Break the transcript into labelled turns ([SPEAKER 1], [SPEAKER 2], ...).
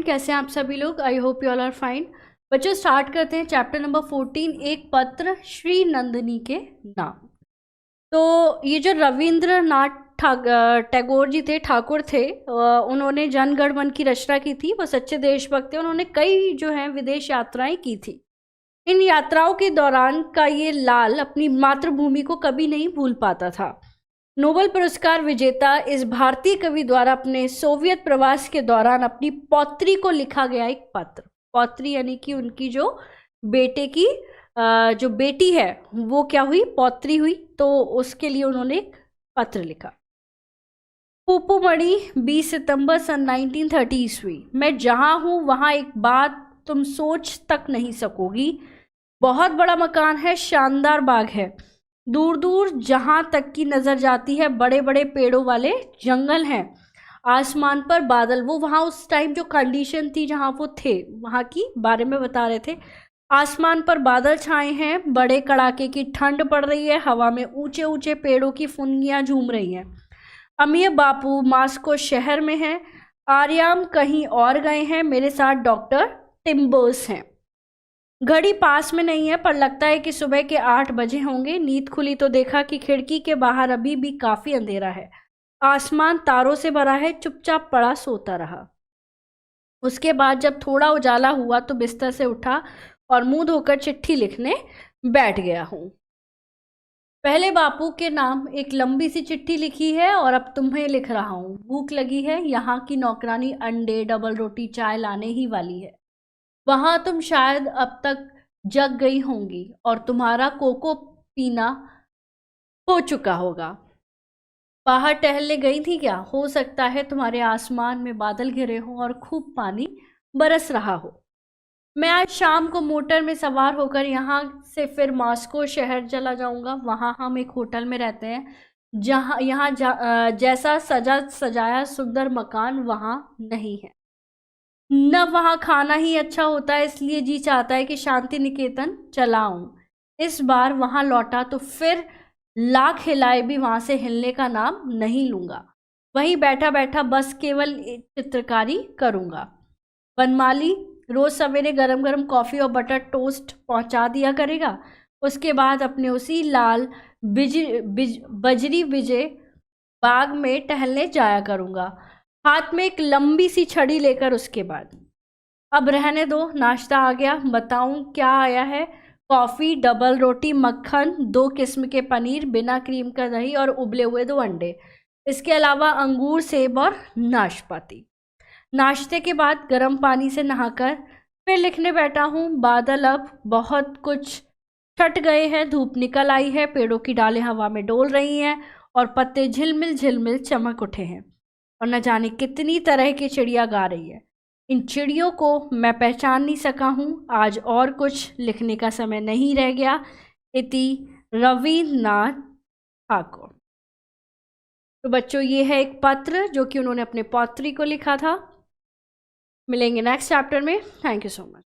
[SPEAKER 1] कैसे हैं आप सभी लोग। I hope you all are fine. बच्चों स्टार्ट करते हैं चैप्टर नंबर 14, एक पत्र श्री नंदिनी के नाम। तो ये जो रविंद्रनाथ टैगोर जी थे, ठाकुर थे, उन्होंने जनगण मन की रचना की थी। वो सच्चे देशभक्त थे। उन्होंने कई जो है विदेश यात्राएं की थी। इन यात्राओं के दौरान का ये लाल अपनी मातृभूमि को कभी नहीं भूल पाता था। नोबेल पुरस्कार विजेता इस भारतीय कवि द्वारा अपने सोवियत प्रवास के दौरान अपनी पौत्री को लिखा गया एक पत्र। पौत्री यानी कि उनकी जो बेटे की जो बेटी है वो क्या हुई, पौत्री हुई। तो उसके लिए उन्होंने एक पत्र लिखा। पुपुमणि 20 सितंबर सन 1930 ईस्वी। मैं जहाँ हूँ वहाँ एक बात तुम सोच तक नहीं सकोगी। बहुत बड़ा मकान है, शानदार बाग है, दूर दूर जहां तक की नजर जाती है बड़े बड़े पेड़ों वाले जंगल हैं। आसमान पर बादल, वो वहां उस टाइम जो कंडीशन थी जहां वो थे वहां की बारे में बता रहे थे। आसमान पर बादल छाए हैं, बड़े कड़ाके की ठंड पड़ रही है, हवा में ऊंचे ऊंचे पेड़ों की फुनगियां झूम रही हैं। अमीर बापू मास्को शहर में हैं, आर्याम कहीं और गए हैं, मेरे साथ डॉक्टर टिम्बर्स हैं। घड़ी पास में नहीं है पर लगता है कि सुबह के 8 बजे होंगे। नींद खुली तो देखा कि खिड़की के बाहर अभी भी काफी अंधेरा है। आसमान तारों से भरा है। चुपचाप पड़ा सोता रहा। उसके बाद जब थोड़ा उजाला हुआ तो बिस्तर से उठा और मुंह धोकर चिट्ठी लिखने बैठ गया हूँ। पहले बापू के नाम एक लंबी सी चिट्ठी लिखी है और अब तुम्हें लिख रहा हूँ। भूख लगी है, यहाँ की नौकरानी अंडे, डबल रोटी, चाय लाने ही वाली है। वहां तुम शायद अब तक जग गई होंगी और तुम्हारा कोको पीना हो चुका होगा। बाहर टहलने गई थी क्या? हो सकता है तुम्हारे आसमान में बादल घिरे हों और खूब पानी बरस रहा हो। मैं आज शाम को मोटर में सवार होकर यहाँ से फिर मॉस्को शहर चला जाऊंगा। वहाँ हम एक होटल में रहते हैं जहाँ जैसा सजा सजाया सुंदर मकान वहाँ नहीं है। न वहाँ खाना ही अच्छा होता है, इसलिए जी चाहता है कि शांति निकेतन चलाऊं। इस बार वहाँ लौटा तो फिर लाख हिलाए भी वहां से हिलने का नाम नहीं लूंगा। वहीं बैठा बैठा बस केवल चित्रकारी करूंगा। बनमाली रोज सवेरे गरम गरम कॉफी और बटर टोस्ट पहुंचा दिया करेगा। उसके बाद अपने उसी लाल बजरी विजय बाग में टहलने जाया करूंगा, हाथ में एक लंबी सी छड़ी लेकर। उसके बाद अब रहने दो, नाश्ता आ गया। बताऊं क्या आया है? कॉफी, डबल रोटी, मक्खन, 2 किस्म के पनीर, बिना क्रीम का दही और उबले हुए 2 अंडे। इसके अलावा अंगूर, सेब और नाशपाती। नाश्ते के बाद गर्म पानी से नहाकर फिर लिखने बैठा हूँ। बादल अब बहुत कुछ छट गए हैं, धूप निकल आई है, पेड़ों की डालें हवा में डोल रही हैं और पत्ते झिलमिल झिलमिल चमक उठे हैं और न जाने कितनी तरह की चिड़िया गा रही है। इन चिड़ियों को मैं पहचान नहीं सका हूँ। आज और कुछ लिखने का समय नहीं रह गया। इति रविन्द्रनाथ ठाकुर। तो बच्चों ये है एक पत्र जो कि उन्होंने अपने पौत्री को लिखा था। मिलेंगे नेक्स्ट चैप्टर में। Thank you so much.